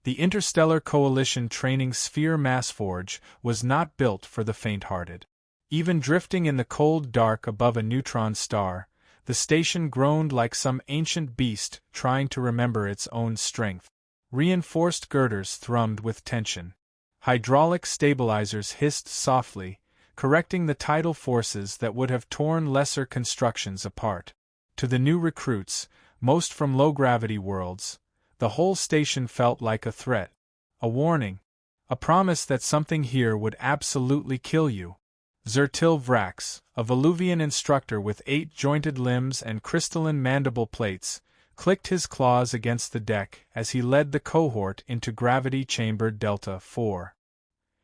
The Interstellar Coalition training sphere mass forge was not built for the faint-hearted. Even drifting in the cold dark above a neutron star, the station groaned like some ancient beast trying to remember its own strength. Reinforced girders thrummed with tension. Hydraulic stabilizers hissed softly, correcting the tidal forces that would have torn lesser constructions apart. To the new recruits, most from low-gravity worlds, the whole station felt like a threat, a warning, a promise that something here would absolutely kill you. Zertil Vrax, a Voluvian instructor with 8 jointed limbs and crystalline mandible plates, clicked his claws against the deck as he led the cohort into gravity chamber Delta 4.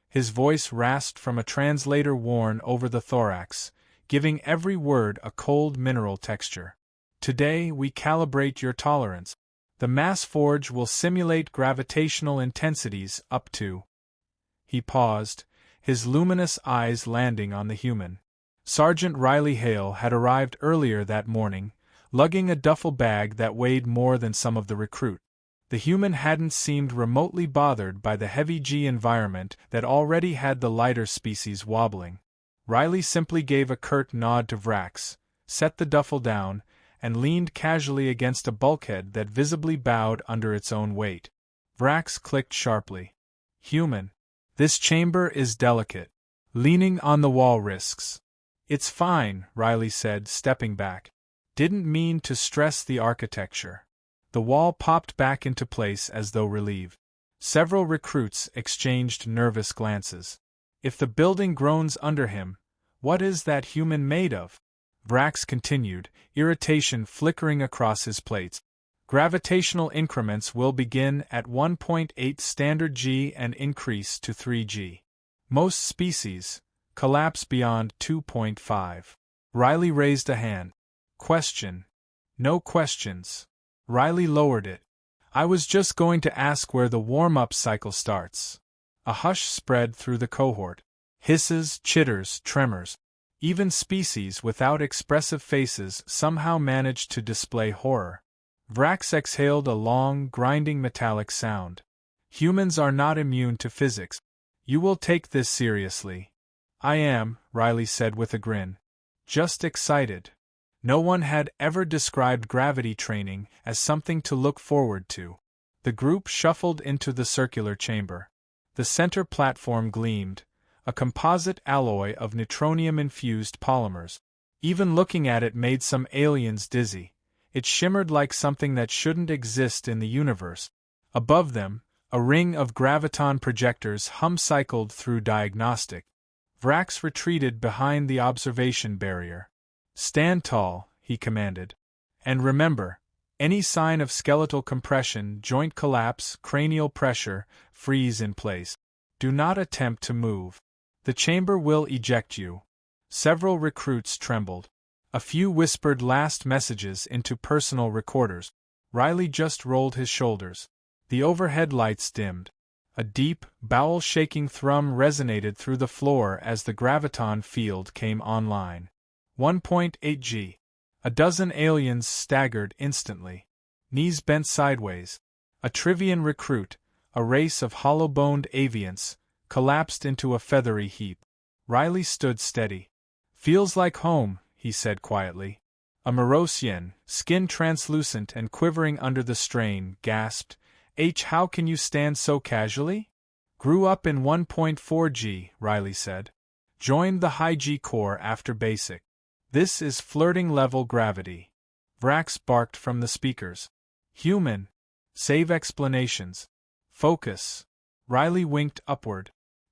His voice rasped from a translator worn over the thorax, giving every word a cold mineral texture. Today we calibrate your tolerance. The mass forge will simulate gravitational intensities up to. He paused, his luminous eyes landing on the human. Sergeant Riley Hale had arrived earlier that morning, lugging a duffel bag that weighed more than some of the recruit. The human hadn't seemed remotely bothered by the heavy G environment that already had the lighter species wobbling. Riley simply gave a curt nod to Vrax, set the duffel down, and leaned casually against a bulkhead that visibly bowed under its own weight. Vrax clicked sharply. Human. This chamber is delicate. Leaning on the wall risks. It's fine, Riley said, stepping back. Didn't mean to stress the architecture. The wall popped back into place as though relieved. Several recruits exchanged nervous glances. If the building groans under him, what is that human made of? Vrax continued, irritation flickering across his plates. Gravitational increments will begin at 1.8 standard G and increase to 3G. Most species collapse beyond 2.5. Riley raised a hand. Question. No questions. Riley lowered it. I was just going to ask where the warm-up cycle starts. A hush spread through the cohort. Hisses, chitters, tremors. Even species without expressive faces somehow managed to display horror. Vrax exhaled a long, grinding metallic sound. Humans are not immune to physics. You will take this seriously. I am, Riley said with a grin. Just excited. No one had ever described gravity training as something to look forward to. The group shuffled into the circular chamber. The center platform gleamed, a composite alloy of neutronium-infused polymers. Even looking at it made some aliens dizzy. It shimmered like something that shouldn't exist in the universe. Above them, a ring of graviton projectors hum-cycled through diagnostic. Vrax retreated behind the observation barrier. Stand tall, he commanded. And remember, any sign of skeletal compression, joint collapse, cranial pressure, freeze in place. Do not attempt to move. The chamber will eject you. Several recruits trembled. A few whispered last messages into personal recorders. Riley just rolled his shoulders. The overhead lights dimmed. A deep, bowel-shaking thrum resonated through the floor as the graviton field came online. 1.8 G. A dozen aliens staggered instantly. Knees bent sideways. A Trivian recruit, a race of hollow-boned avians, collapsed into a feathery heap. Riley stood steady. Feels like home, he said quietly. A Morosian, skin translucent and quivering under the strain, gasped, how can you stand so casually? Grew up in 1.4 G, Riley said. Joined the high G core after basic. This is flirting-level gravity. Vrax barked from the speakers. Human. Save explanations. Focus. Riley winked upward.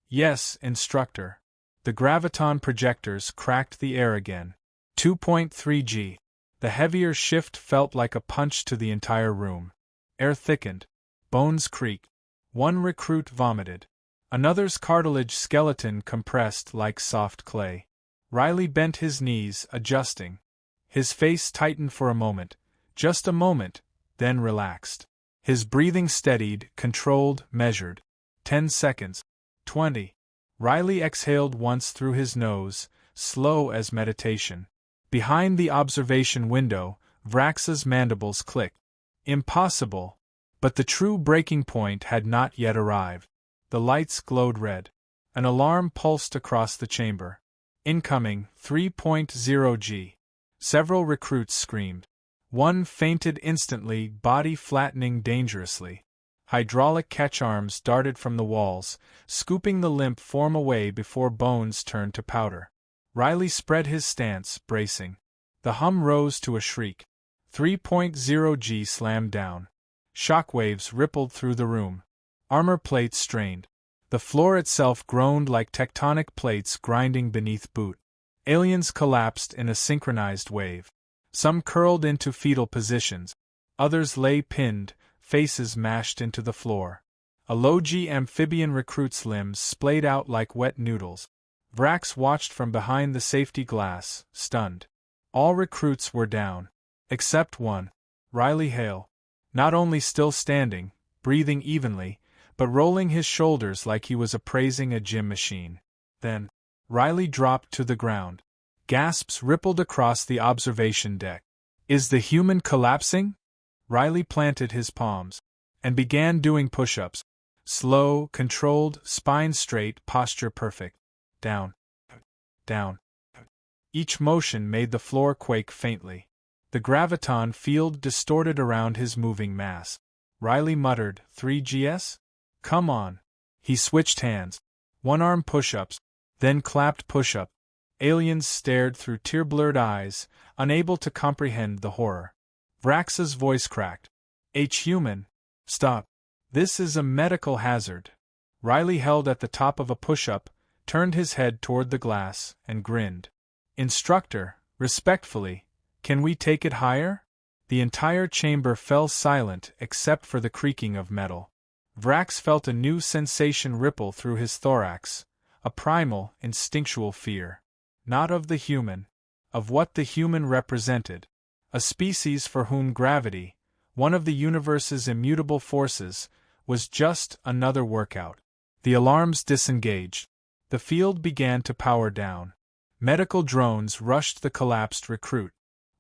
Yes, instructor. The graviton projectors cracked the air again. 2.3 G. The heavier shift felt like a punch to the entire room. Air thickened. Bones creaked. One recruit vomited. Another's cartilage skeleton compressed like soft clay. Riley bent his knees, adjusting. His face tightened for a moment, just a moment, then relaxed. His breathing steadied, controlled, measured. 10 seconds. 20. Riley exhaled once through his nose, slow as meditation. Behind the observation window, Vrax's mandibles clicked. Impossible. But the true breaking point had not yet arrived. The lights glowed red. An alarm pulsed across the chamber. Incoming, 3.0 G. Several recruits screamed. One fainted instantly, body flattening dangerously. Hydraulic catch-arms darted from the walls, scooping the limp form away before bones turned to powder. Riley spread his stance, bracing. The hum rose to a shriek. 3.0 G slammed down. Shockwaves rippled through the room. Armor plates strained. The floor itself groaned like tectonic plates grinding beneath boot. Aliens collapsed in a synchronized wave. Some curled into fetal positions. Others lay pinned, faces mashed into the floor. A low-G amphibian recruit's limbs splayed out like wet noodles. Vrax watched from behind the safety glass, stunned. All recruits were down. Except one. Riley Hale. Not only still standing, breathing evenly, but rolling his shoulders like he was appraising a gym machine. Then, Riley dropped to the ground. Gasps rippled across the observation deck. Is the human collapsing? Riley planted his palms and began doing push-ups. Slow, controlled, spine straight, posture perfect. Down. Down. Each motion made the floor quake faintly. The graviton field distorted around his moving mass. Riley muttered, 3GS? Come on. He switched hands. One-arm push-ups, then clapped push-up. Aliens stared through tear-blurred eyes, unable to comprehend the horror. Vrax's voice cracked. H-human. Stop. This is a medical hazard. Riley held at the top of a push-up, turned his head toward the glass, and grinned. Instructor, respectfully, can we take it higher? The entire chamber fell silent except for the creaking of metal. Vrax felt a new sensation ripple through his thorax, a primal, instinctual fear. Not of the human, of what the human represented. A species for whom gravity, one of the universe's immutable forces, was just another workout. The alarms disengaged. The field began to power down. Medical drones rushed the collapsed recruit.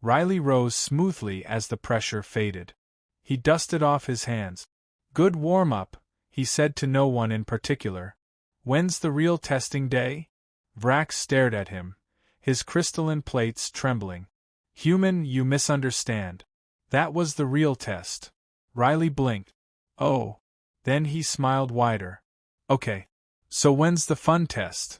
Riley rose smoothly as the pressure faded. He dusted off his hands. Good warm-up, he said to no one in particular. When's the real testing day? Vrax stared at him, his crystalline plates trembling. Human, you misunderstand. That was the real test. Riley blinked. Oh. Then he smiled wider. Okay. So when's the fun test?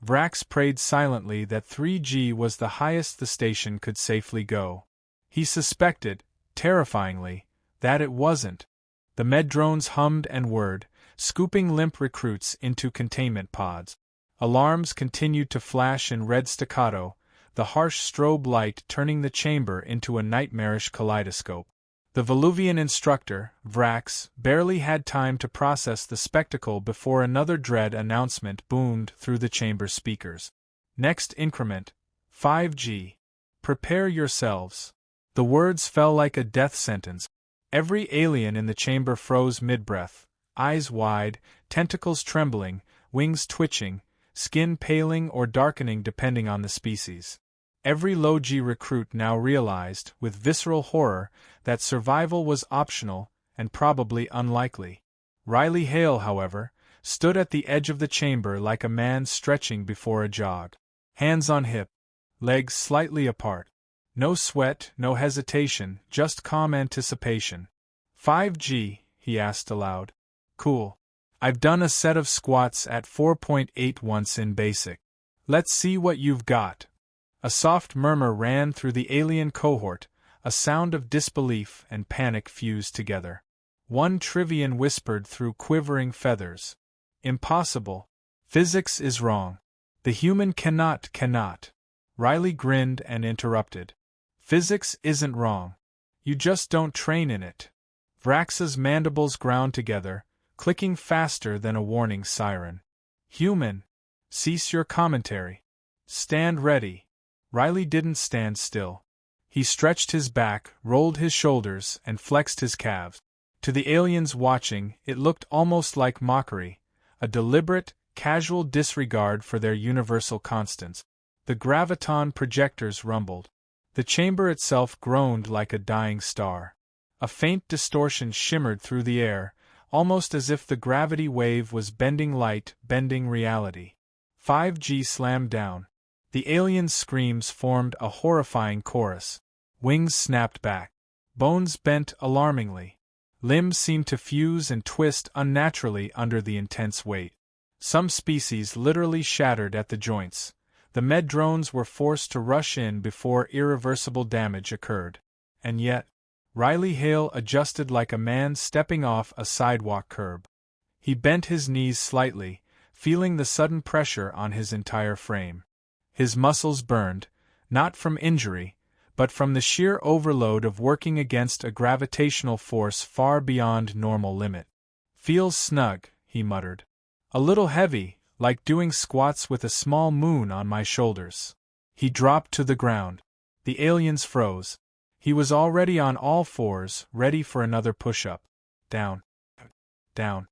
Vrax prayed silently that 3G was the highest the station could safely go. He suspected, terrifyingly, that it wasn't. The med-drones hummed and whirred, scooping limp recruits into containment pods. Alarms continued to flash in red staccato, the harsh strobe light turning the chamber into a nightmarish kaleidoscope. The Voluvian instructor, Vrax, barely had time to process the spectacle before another dread announcement boomed through the chamber speakers. Next increment, 5G. Prepare yourselves. The words fell like a death sentence. Every alien in the chamber froze mid-breath, eyes wide, tentacles trembling, wings twitching, skin paling or darkening depending on the species. Every low-G recruit now realized, with visceral horror, that survival was optional and probably unlikely. Riley Hale, however, stood at the edge of the chamber like a man stretching before a jog. Hands on hip, legs slightly apart. No sweat, no hesitation, just calm anticipation. 5G, he asked aloud. Cool. I've done a set of squats at 4.8 once in basic. Let's see what you've got. A soft murmur ran through the alien cohort, a sound of disbelief and panic fused together. One Trivian whispered through quivering feathers. Impossible. Physics is wrong. The human cannot. Riley grinned and interrupted. Physics isn't wrong. You just don't train in it. Vrax's mandibles ground together, clicking faster than a warning siren. Human. Cease your commentary. Stand ready. Riley didn't stand still. He stretched his back, rolled his shoulders, and flexed his calves. To the aliens watching, it looked almost like mockery, a deliberate, casual disregard for their universal constants. The graviton projectors rumbled. The chamber itself groaned like a dying star. A faint distortion shimmered through the air, almost as if the gravity wave was bending light, bending reality. 5G slammed down. The aliens' screams formed a horrifying chorus. Wings snapped back. Bones bent alarmingly. Limbs seemed to fuse and twist unnaturally under the intense weight. Some species literally shattered at the joints. The med drones were forced to rush in before irreversible damage occurred. And yet, Riley Hale adjusted like a man stepping off a sidewalk curb. He bent his knees slightly, feeling the sudden pressure on his entire frame. His muscles burned, not from injury, but from the sheer overload of working against a gravitational force far beyond normal limit. "Feels snug," he muttered. "A little heavy, like doing squats with a small moon on my shoulders." He dropped to the ground. The aliens froze. He was already on all fours, ready for another push-up. Down. Down.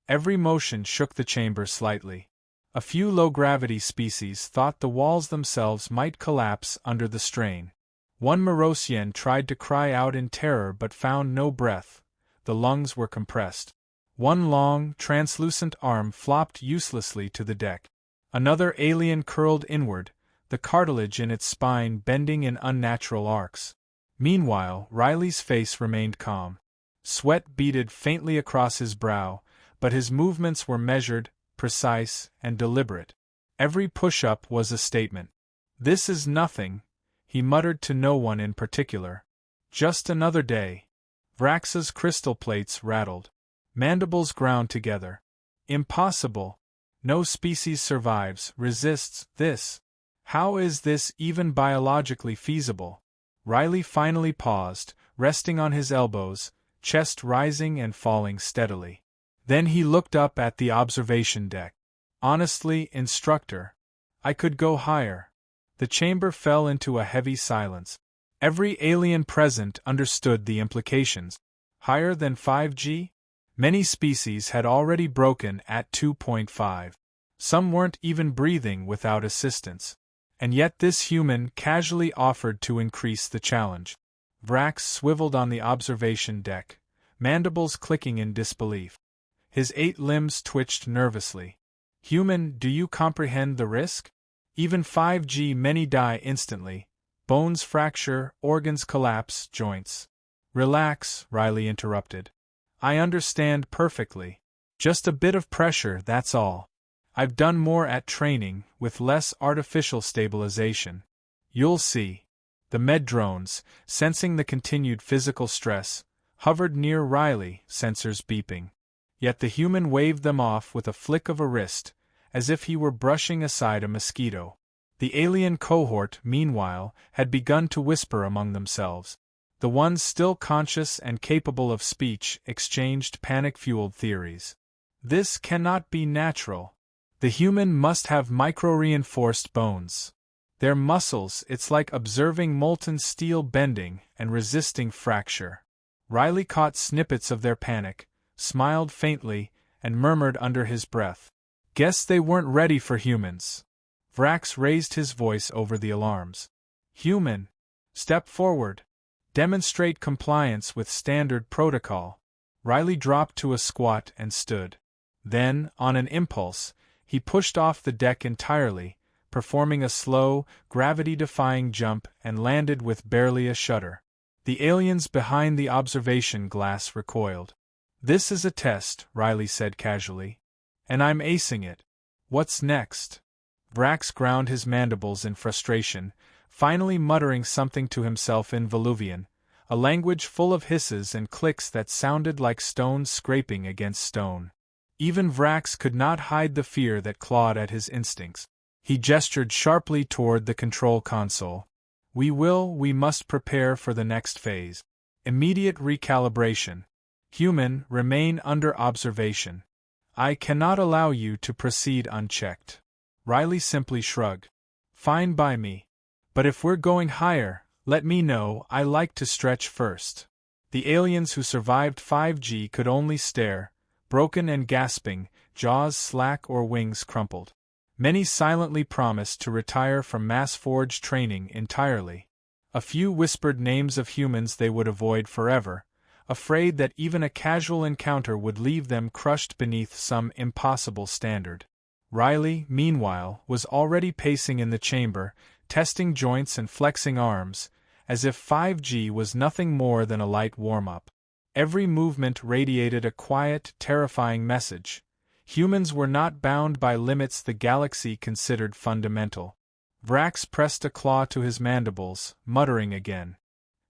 Every motion shook the chamber slightly. A few low-gravity species thought the walls themselves might collapse under the strain. One Morosian tried to cry out in terror but found no breath. The lungs were compressed. One long, translucent arm flopped uselessly to the deck. Another alien curled inward, the cartilage in its spine bending in unnatural arcs. Meanwhile, Riley's face remained calm. Sweat beaded faintly across his brow, but his movements were measured, precise, and deliberate. Every push-up was a statement. "This is nothing," he muttered to no one in particular. "Just another day." Vrax's crystal plates rattled. Mandibles ground together. "Impossible. No species survives, resists this. How is this even biologically feasible?" Riley finally paused, resting on his elbows, chest rising and falling steadily. Then he looked up at the observation deck. "Honestly, instructor, I could go higher." The chamber fell into a heavy silence. Every alien present understood the implications. Higher than 5G? Many species had already broken at 2.5. Some weren't even breathing without assistance. And yet this human casually offered to increase the challenge. Vrax swiveled on the observation deck, mandibles clicking in disbelief. His 8 limbs twitched nervously. "Human, do you comprehend the risk? Even 5G many die instantly. Bones fracture, organs collapse, joints." "Relax," Riley interrupted. "I understand perfectly. Just a bit of pressure, that's all. I've done more at training, with less artificial stabilization. You'll see." The med drones, sensing the continued physical stress, hovered near Riley, sensors beeping. Yet the human waved them off with a flick of a wrist, as if he were brushing aside a mosquito. The alien cohort, meanwhile, had begun to whisper among themselves. The ones still conscious and capable of speech exchanged panic-fueled theories. "This cannot be natural. The human must have micro-reinforced bones. Their muscles, it's like observing molten steel bending and resisting fracture." Riley caught snippets of their panic, smiled faintly, and murmured under his breath, "Guess they weren't ready for humans." Vrax raised his voice over the alarms. "Human, step forward. Demonstrate compliance with standard protocol." Riley dropped to a squat and stood. Then, on an impulse, he pushed off the deck entirely, performing a slow, gravity-defying jump and landed with barely a shudder. The aliens behind the observation glass recoiled. "This is a test," Riley said casually. "And I'm acing it. What's next?" Vrax ground his mandibles in frustration, finally muttering something to himself in Veluvian, a language full of hisses and clicks that sounded like stones scraping against stone. Even Vrax could not hide the fear that clawed at his instincts. He gestured sharply toward the control console. We must prepare for the next phase. Immediate recalibration. Human, remain under observation. I cannot allow you to proceed unchecked." Riley simply shrugged. "Fine by me. But if we're going higher, let me know. I like to stretch first." The aliens who survived 5G could only stare, broken and gasping, jaws slack or wings crumpled. Many silently promised to retire from mass forge training entirely. A few whispered names of humans they would avoid forever, afraid that even a casual encounter would leave them crushed beneath some impossible standard. Riley, meanwhile, was already pacing in the chamber, testing joints and flexing arms, as if 5G was nothing more than a light warm-up. Every movement radiated a quiet, terrifying message. Humans were not bound by limits the galaxy considered fundamental. Vrax pressed a claw to his mandibles, muttering again.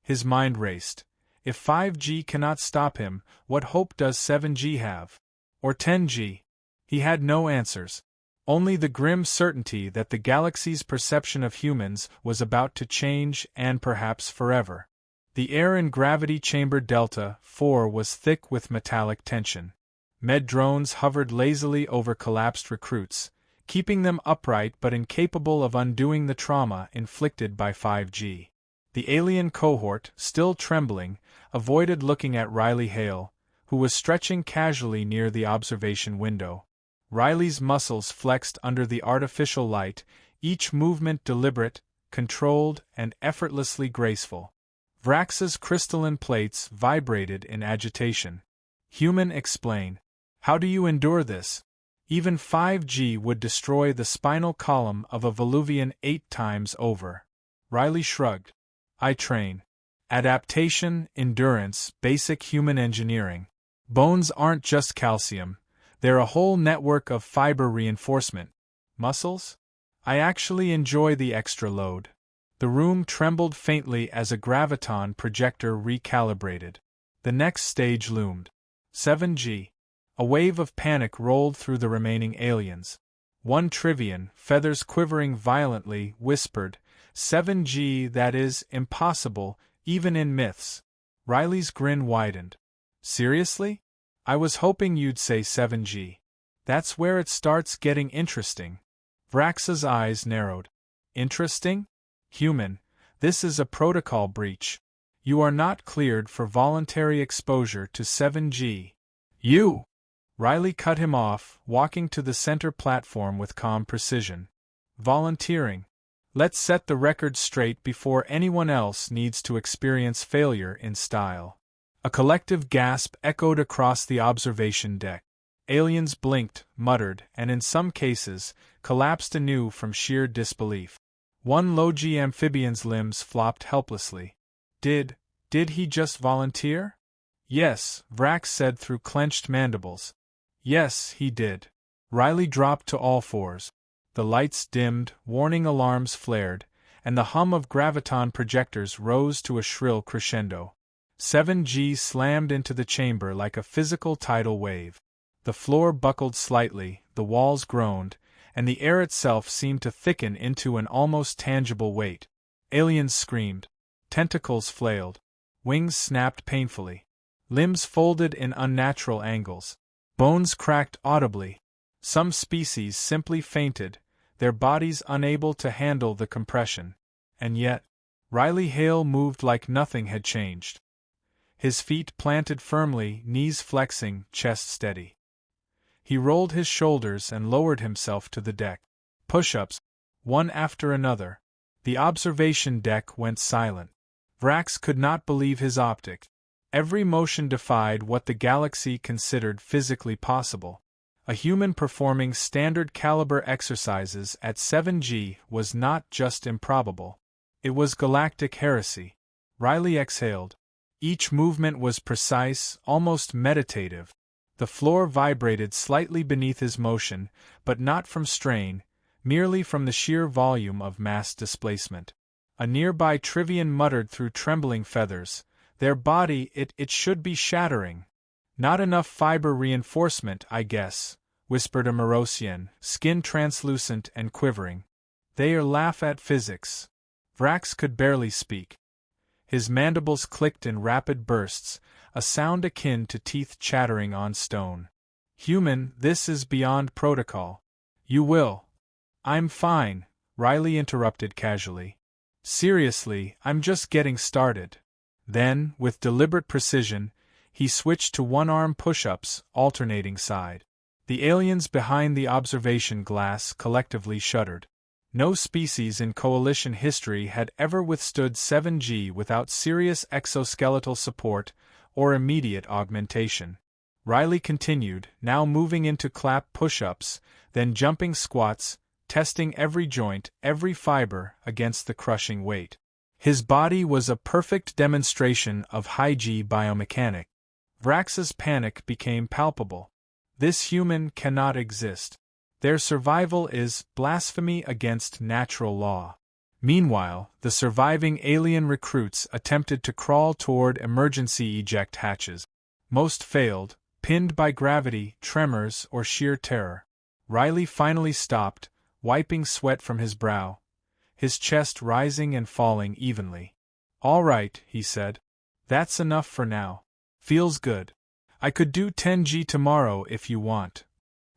His mind raced. If 5G cannot stop him, what hope does 7G have? Or 10G? He had no answers. Only the grim certainty that the galaxy's perception of humans was about to change, and perhaps forever. The air in Gravity Chamber Delta 4 was thick with metallic tension. Med drones hovered lazily over collapsed recruits, keeping them upright but incapable of undoing the trauma inflicted by 5G. The alien cohort, still trembling, avoided looking at Riley Hale, who was stretching casually near the observation window. Riley's muscles flexed under the artificial light, each movement deliberate, controlled, and effortlessly graceful. Vrax's crystalline plates vibrated in agitation. Human, explain. How do you endure this? Even 5G would destroy the spinal column of a Voluvian 8 times over. Riley shrugged. I train. Adaptation, endurance, basic human engineering. Bones aren't just calcium. They're a whole network of fiber reinforcement. Muscles? I actually enjoy the extra load. The room trembled faintly as a graviton projector recalibrated. The next stage loomed. 7G. A wave of panic rolled through the remaining aliens. One Trivian, feathers quivering violently, whispered, 7G, that is, impossible, even in myths. Riley's grin widened. Seriously? I was hoping you'd say 7G. That's where it starts getting interesting. Vrax's eyes narrowed. Interesting? Human, this is a protocol breach. You are not cleared for voluntary exposure to 7G. You! Riley cut him off, walking to the center platform with calm precision. Volunteering. Let's set the record straight before anyone else needs to experience failure in style. A collective gasp echoed across the observation deck. Aliens blinked, muttered, and in some cases, collapsed anew from sheer disbelief. One Logi amphibian's limbs flopped helplessly. Did he just volunteer? Yes, Vrax said through clenched mandibles. Yes, he did. Riley dropped to all fours. The lights dimmed, warning alarms flared, and the hum of graviton projectors rose to a shrill crescendo. 7G slammed into the chamber like a physical tidal wave. The floor buckled slightly, the walls groaned, and the air itself seemed to thicken into an almost tangible weight. Aliens screamed. Tentacles flailed. Wings snapped painfully. Limbs folded in unnatural angles. Bones cracked audibly. Some species simply fainted, their bodies unable to handle the compression. And yet, Riley Hale moved like nothing had changed. His feet planted firmly, knees flexing, chest steady. He rolled his shoulders and lowered himself to the deck. Push-ups, one after another. The observation deck went silent. Vrax could not believe his optic. Every motion defied what the galaxy considered physically possible. A human performing standard caliber exercises at 7G was not just improbable. It was galactic heresy. Riley exhaled. Each movement was precise, almost meditative. The floor vibrated slightly beneath his motion, but not from strain, merely from the sheer volume of mass displacement. A nearby Trivian muttered through trembling feathers, "Their body, it should be shattering." "Not enough fiber reinforcement, I guess," whispered a Morosian, skin translucent and quivering. "They laugh at physics." Vrax could barely speak. His mandibles clicked in rapid bursts, a sound akin to teeth chattering on stone. "Human, this is beyond protocol. You will." "I'm fine," Riley interrupted casually. "Seriously, I'm just getting started." Then, with deliberate precision, he switched to one-arm push-ups, alternating side. The aliens behind the observation glass collectively shuddered. No species in Coalition history had ever withstood 7G without serious exoskeletal support or immediate augmentation. Riley continued, now moving into clap push-ups, then jumping squats, testing every joint, every fiber against the crushing weight. His body was a perfect demonstration of high-G biomechanics. Vrax's panic became palpable. This human cannot exist. Their survival is blasphemy against natural law. Meanwhile, the surviving alien recruits attempted to crawl toward emergency eject hatches. Most failed, pinned by gravity, tremors, or sheer terror. Riley finally stopped, wiping sweat from his brow, his chest rising and falling evenly. "All right," he said. "That's enough for now. Feels good. I could do 10G tomorrow if you want."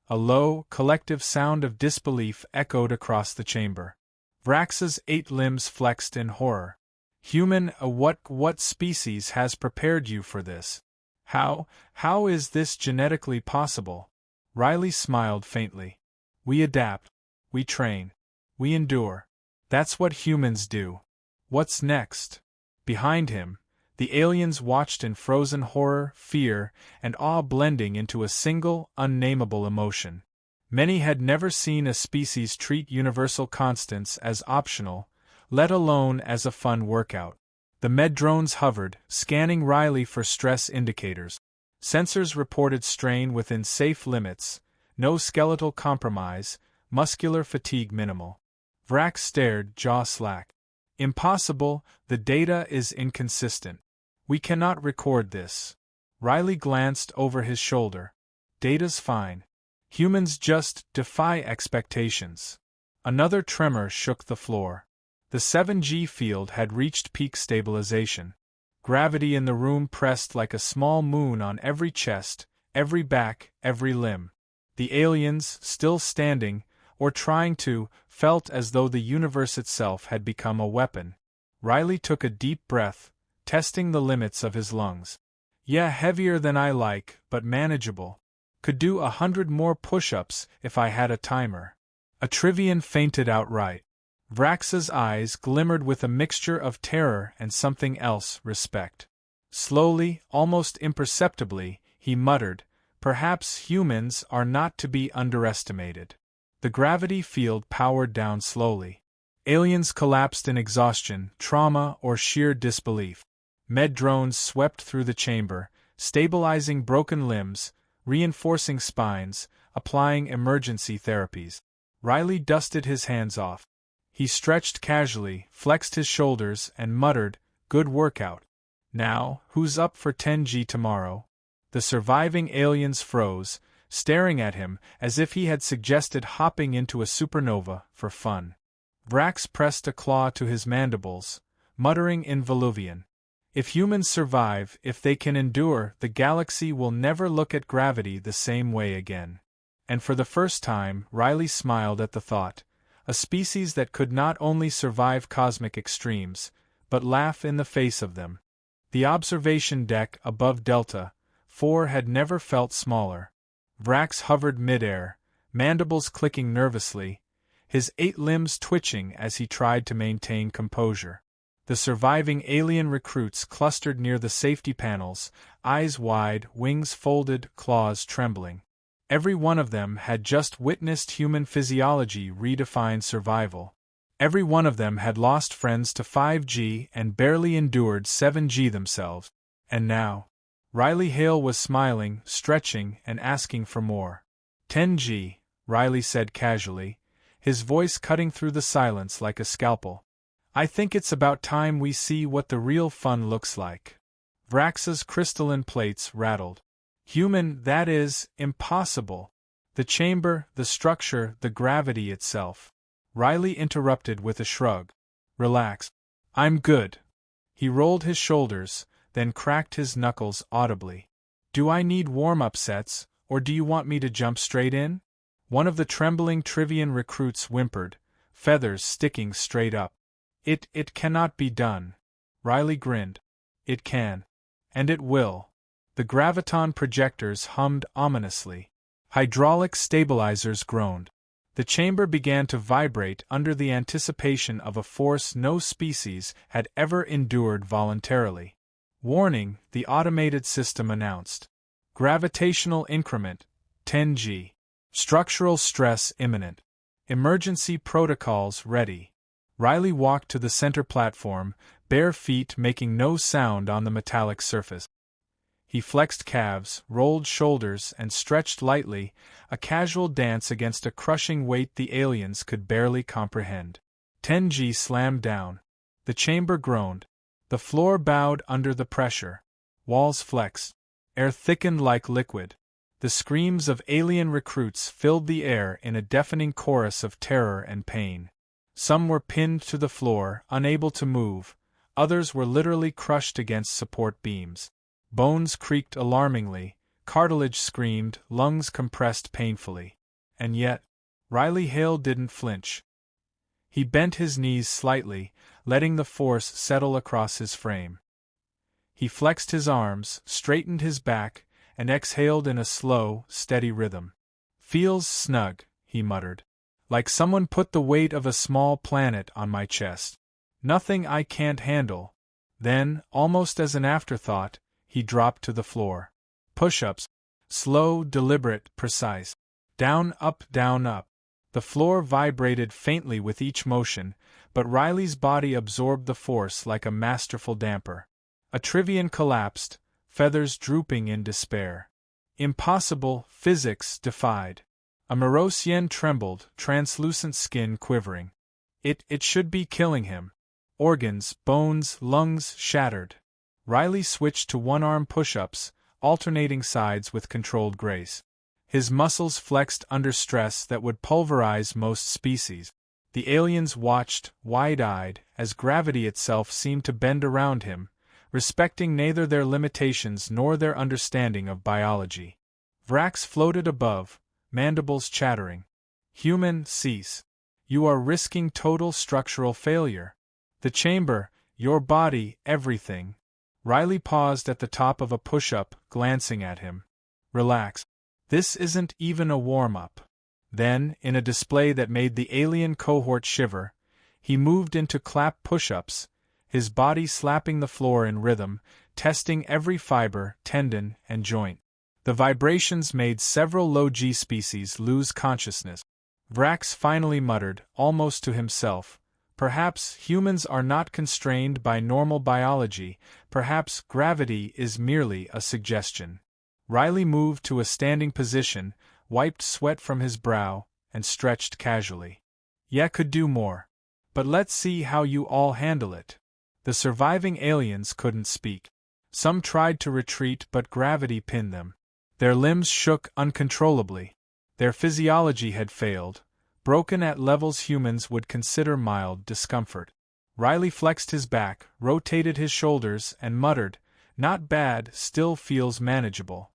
A low, collective sound of disbelief echoed across the chamber. Vrax's 8 limbs flexed in horror. "Human, what species has prepared you for this? How is this genetically possible?" Riley smiled faintly. "We adapt. We train. We endure. That's what humans do." "What's next?" Behind him, the aliens watched in frozen horror, fear, and awe blending into a single, unnameable emotion. Many had never seen a species treat universal constants as optional, let alone as a fun workout. The med drones hovered, scanning Riley for stress indicators. Sensors reported strain within safe limits, no skeletal compromise, muscular fatigue minimal. Vrax stared, jaw slack. "Impossible, the data is inconsistent. We cannot record this." Riley glanced over his shoulder. "Data's fine. Humans just defy expectations." Another tremor shook the floor. The 7G field had reached peak stabilization. Gravity in the room pressed like a small moon on every chest, every back, every limb. The aliens, still standing, or trying to, felt as though the universe itself had become a weapon. Riley took a deep breath, testing the limits of his lungs. "Yeah, heavier than I like, but manageable. Could do 100 more push-ups if I had a timer." A Trivian fainted outright. Vrax's eyes glimmered with a mixture of terror and something else, respect. Slowly, almost imperceptibly, he muttered, "Perhaps humans are not to be underestimated." The gravity field powered down slowly. Aliens collapsed in exhaustion, trauma, or sheer disbelief. Med drones swept through the chamber, stabilizing broken limbs, reinforcing spines, applying emergency therapies. Riley dusted his hands off. He stretched casually, flexed his shoulders, and muttered, "Good workout. Now, who's up for 10G tomorrow?" The surviving aliens froze, staring at him as if he had suggested hopping into a supernova for fun. Vrax pressed a claw to his mandibles, muttering in Voluvian, "If humans survive, if they can endure, the galaxy will never look at gravity the same way again." And for the first time, Riley smiled at the thought. A species that could not only survive cosmic extremes, but laugh in the face of them. The observation deck above Delta 4 had never felt smaller. Vrax hovered midair, mandibles clicking nervously, his 8 limbs twitching as he tried to maintain composure. The surviving alien recruits clustered near the safety panels, eyes wide, wings folded, claws trembling. Every one of them had just witnessed human physiology redefine survival. Every one of them had lost friends to 5G and barely endured 7G themselves. And now, Riley Hale was smiling, stretching, and asking for more. 10G, Riley said casually, his voice cutting through the silence like a scalpel. "I think it's about time we see what the real fun looks like." Vrax's crystalline plates rattled. "Human, that is impossible. The chamber, the structure, the gravity itself." Riley interrupted with a shrug. "Relax. I'm good." He rolled his shoulders, then cracked his knuckles audibly. "Do I need warm-up sets, or do you want me to jump straight in?" One of the trembling Trivian recruits whimpered, feathers sticking straight up. It cannot be done." Riley grinned. "It can. And it will." The graviton projectors hummed ominously. Hydraulic stabilizers groaned. The chamber began to vibrate under the anticipation of a force no species had ever endured voluntarily. Warning, the automated system announced. Gravitational increment, 10G. Structural stress imminent. Emergency protocols ready. Riley walked to the center platform, bare feet making no sound on the metallic surface. He flexed calves, rolled shoulders, and stretched lightly, a casual dance against a crushing weight the aliens could barely comprehend. 10G slammed down. The chamber groaned. The floor bowed under the pressure. Walls flexed. Air thickened like liquid. The screams of alien recruits filled the air in a deafening chorus of terror and pain. Some were pinned to the floor, unable to move. Others were literally crushed against support beams. Bones creaked alarmingly, cartilage screamed, lungs compressed painfully. And yet, Riley Hale didn't flinch. He bent his knees slightly, letting the force settle across his frame. He flexed his arms, straightened his back, and exhaled in a slow, steady rhythm. "Feels snug," he muttered. "Like someone put the weight of a small planet on my chest. Nothing I can't handle." Then, almost as an afterthought, he dropped to the floor. Push-ups. Slow, deliberate, precise. Down, up, down, up. The floor vibrated faintly with each motion, but Riley's body absorbed the force like a masterful damper. A Trivian collapsed, feathers drooping in despair. Impossible, physics defied. A Marosian trembled, translucent skin quivering. It should be killing him. Organs, bones, lungs shattered. Riley switched to one-arm push-ups, alternating sides with controlled grace. His muscles flexed under stress that would pulverize most species. The aliens watched, wide-eyed, as gravity itself seemed to bend around him, respecting neither their limitations nor their understanding of biology. Vrax floated above, mandibles chattering. "Human, cease. You are risking total structural failure. The chamber, your body, everything." Riley paused at the top of a push-up, glancing at him. "Relax. This isn't even a warm-up." Then, in a display that made the alien cohort shiver, he moved into clap push-ups, his body slapping the floor in rhythm, testing every fiber, tendon, and joint. The vibrations made several low-G species lose consciousness. Vrax finally muttered, almost to himself, "Perhaps humans are not constrained by normal biology, perhaps gravity is merely a suggestion." Riley moved to a standing position, wiped sweat from his brow, and stretched casually. "Yeah, could do more. But let's see how you all handle it." The surviving aliens couldn't speak. Some tried to retreat, but gravity pinned them. Their limbs shook uncontrollably. Their physiology had failed, broken at levels humans would consider mild discomfort. Riley flexed his back, rotated his shoulders, and muttered, "Not bad, still feels manageable."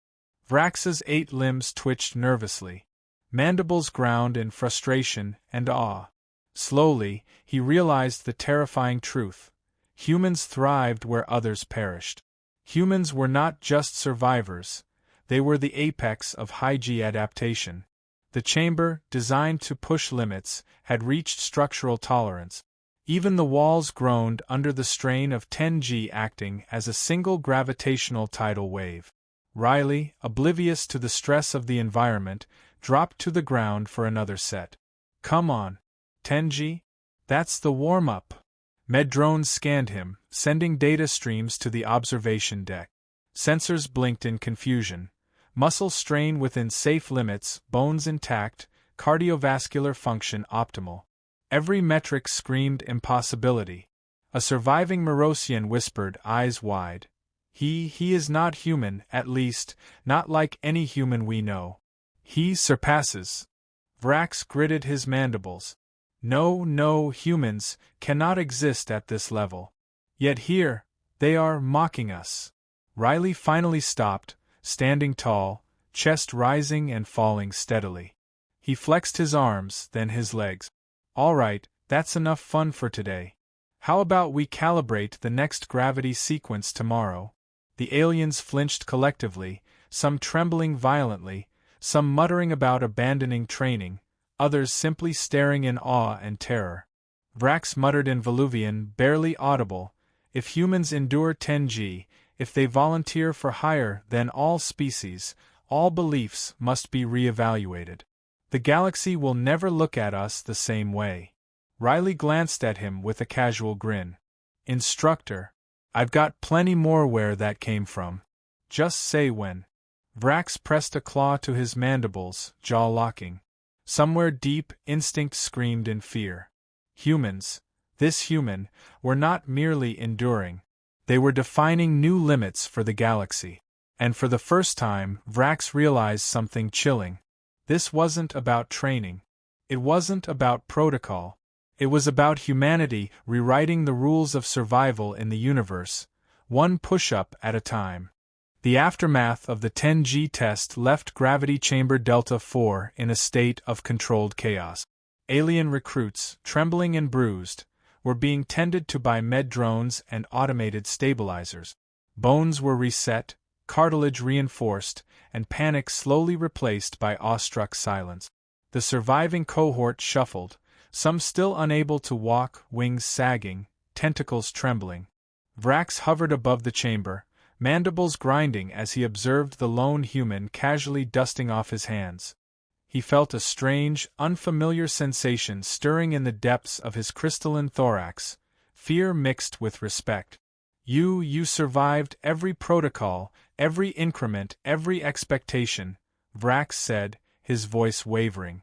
Vrax's 8 limbs twitched nervously. Mandibles ground in frustration and awe. Slowly, he realized the terrifying truth. Humans thrived where others perished. Humans were not just survivors, they were the apex of high-G adaptation. The chamber, designed to push limits, had reached structural tolerance. Even the walls groaned under the strain of 10G acting as a single gravitational tidal wave. Riley, oblivious to the stress of the environment, dropped to the ground for another set. "Come on. 10G? That's the warm-up." Med-drones scanned him, sending data streams to the observation deck. Sensors blinked in confusion. Muscle strain within safe limits, bones intact, cardiovascular function optimal. Every metric screamed impossibility. A surviving Marosian whispered, eyes wide. He is not human, at least, not like any human we know. He surpasses." Vrax gritted his mandibles. No, humans cannot exist at this level. Yet here, they are mocking us." Riley finally stopped, standing tall, chest rising and falling steadily. He flexed his arms, then his legs. "All right, that's enough fun for today. How about we calibrate the next gravity sequence tomorrow?" The aliens flinched collectively, some trembling violently, some muttering about abandoning training, others simply staring in awe and terror. Vrax muttered in Veluvian, barely audible, "If humans endure 10G, if they volunteer for higher, then all species, all beliefs must be re-evaluated. The galaxy will never look at us the same way." Riley glanced at him with a casual grin. "Instructor, I've got plenty more where that came from. Just say when." Vrax pressed a claw to his mandibles, jaw locking. Somewhere deep, instinct screamed in fear. Humans, this human, were not merely enduring. They were defining new limits for the galaxy. And for the first time, Vrax realized something chilling. This wasn't about training. It wasn't about protocol. It was about humanity rewriting the rules of survival in the universe, one push-up at a time. The aftermath of the 10G test left Gravity Chamber Delta 4 in a state of controlled chaos. Alien recruits, trembling and bruised, were being tended to by med drones and automated stabilizers. Bones were reset, cartilage reinforced, and panic slowly replaced by awestruck silence. The surviving cohort shuffled, some still unable to walk, wings sagging, tentacles trembling. Vrax hovered above the chamber, mandibles grinding as he observed the lone human casually dusting off his hands. He felt a strange, unfamiliar sensation stirring in the depths of his crystalline thorax, fear mixed with respect. You survived every protocol, every increment, every expectation," Vrax said, his voice wavering.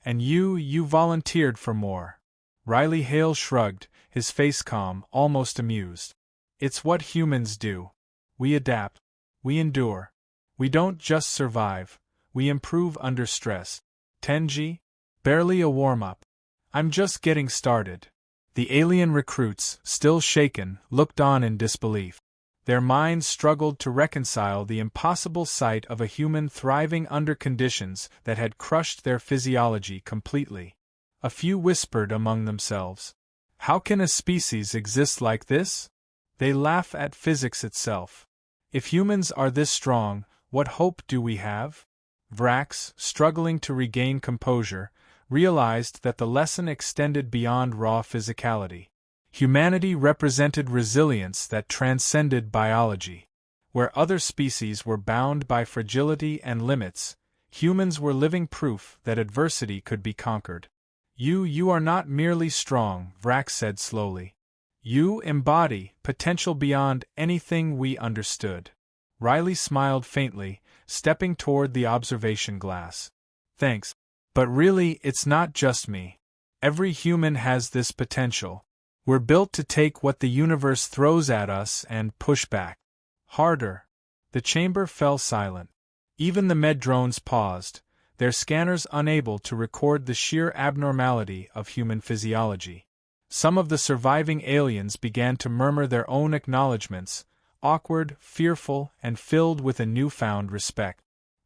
"And you volunteered for more." Riley Hale shrugged, his face calm, almost amused. "It's what humans do. We adapt. We endure. We don't just survive, we improve under stress. 10G? Barely a warm-up. I'm just getting started." The alien recruits, still shaken, looked on in disbelief. Their minds struggled to reconcile the impossible sight of a human thriving under conditions that had crushed their physiology completely. A few whispered among themselves, "How can a species exist like this? They laugh at physics itself. If humans are this strong, what hope do we have?" Vrax, struggling to regain composure, realized that the lesson extended beyond raw physicality. Humanity represented resilience that transcended biology. Where other species were bound by fragility and limits, humans were living proof that adversity could be conquered. You are not merely strong," Vrax said slowly. "You embody potential beyond anything we understood." Riley smiled faintly, stepping toward the observation glass. "Thanks. But really, it's not just me. Every human has this potential. We're built to take what the universe throws at us and push back. Harder." The chamber fell silent. Even the med drones paused, their scanners unable to record the sheer abnormality of human physiology. Some of the surviving aliens began to murmur their own acknowledgments, awkward, fearful, and filled with a newfound respect.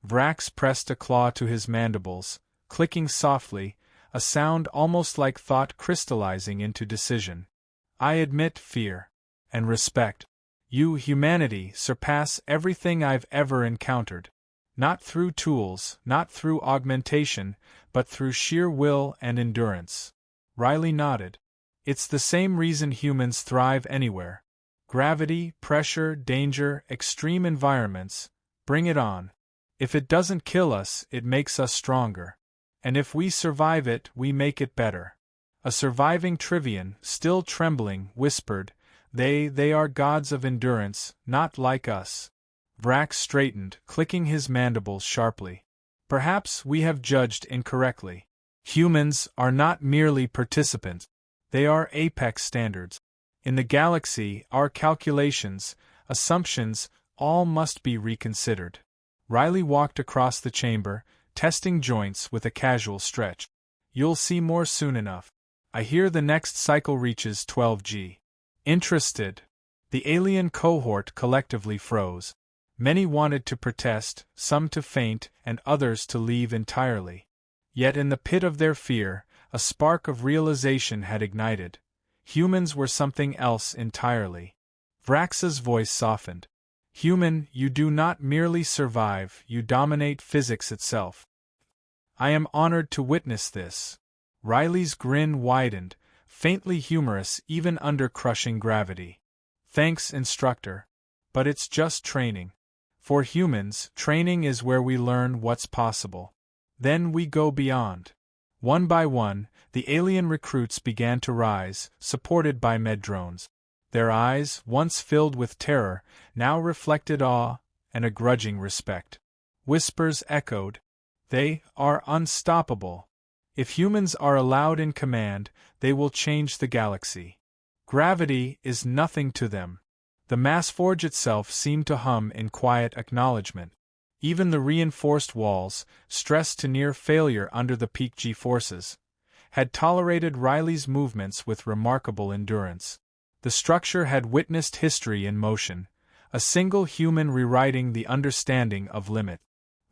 Vrax pressed a claw to his mandibles, clicking softly, a sound almost like thought crystallizing into decision. "I admit fear. And respect. You, humanity, surpass everything I've ever encountered. Not through tools, not through augmentation, but through sheer will and endurance." Riley nodded. "It's the same reason humans thrive anywhere. Gravity, pressure, danger, extreme environments. Bring it on. If it doesn't kill us, it makes us stronger. And if we survive it, we make it better." A surviving Trivian, still trembling, whispered, They are gods of endurance, not like us." Vrax straightened, clicking his mandibles sharply. "Perhaps we have judged incorrectly. Humans are not merely participants. They are apex standards. In the galaxy, our calculations, assumptions, all must be reconsidered." Riley walked across the chamber, testing joints with a casual stretch. "You'll see more soon enough. I hear the next cycle reaches 12G. Interested?" The alien cohort collectively froze. Many wanted to protest, some to faint, and others to leave entirely. Yet in the pit of their fear, a spark of realization had ignited. Humans were something else entirely. Vrax's voice softened. "Human, you do not merely survive, you dominate physics itself. I am honored to witness this. Riley's grin widened, faintly humorous even under crushing gravity. Thanks, instructor. But it's just training. For humans, training is where we learn what's possible. Then we go beyond. One by one, the alien recruits began to rise, supported by med-drones. Their eyes, once filled with terror, now reflected awe and a grudging respect. Whispers echoed. They are unstoppable. If humans are allowed in command, they will change the galaxy. Gravity is nothing to them. The massforge itself seemed to hum in quiet acknowledgement. Even the reinforced walls, stressed to near failure under the peak G-forces, had tolerated Riley's movements with remarkable endurance. The structure had witnessed history in motion, a single human rewriting the understanding of limit.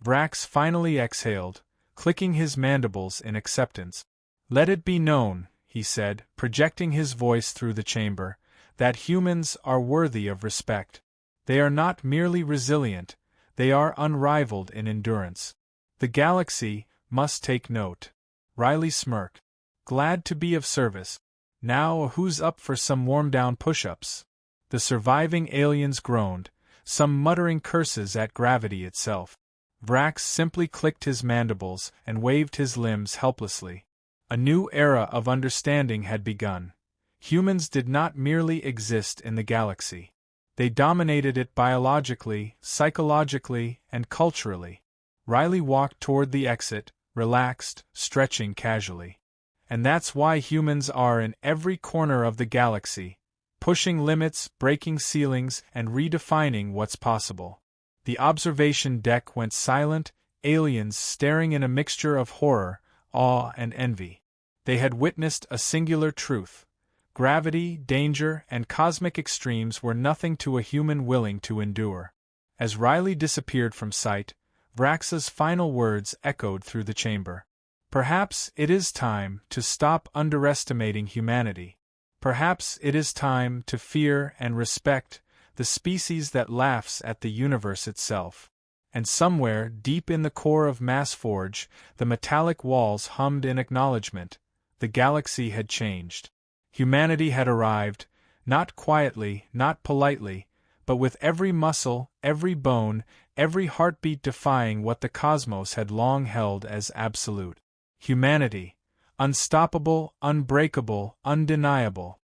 Vrax finally exhaled, clicking his mandibles in acceptance. Let it be known, he said, projecting his voice through the chamber, that humans are worthy of respect. They are not merely resilient, they are unrivaled in endurance. The galaxy must take note. Riley smirked. Glad to be of service. Now who's up for some warm-down push-ups? The surviving aliens groaned, some muttering curses at gravity itself. Vrax simply clicked his mandibles and waved his limbs helplessly. A new era of understanding had begun. Humans did not merely exist in the galaxy. They dominated it biologically, psychologically, and culturally. Riley walked toward the exit, relaxed, stretching casually. And that's why humans are in every corner of the galaxy, pushing limits, breaking ceilings, and redefining what's possible. The observation deck went silent, aliens staring in a mixture of horror, awe, and envy. They had witnessed a singular truth. Gravity, danger, and cosmic extremes were nothing to a human willing to endure. As Riley disappeared from sight, Vrax's final words echoed through the chamber. Perhaps it is time to stop underestimating humanity. Perhaps it is time to fear and respect the species that laughs at the universe itself. And somewhere, deep in the core of Massforge, the metallic walls hummed in acknowledgement. The galaxy had changed. Humanity had arrived, not quietly, not politely, but with every muscle, every bone, every heartbeat defying what the cosmos had long held as absolute. Humanity, unstoppable, unbreakable, undeniable.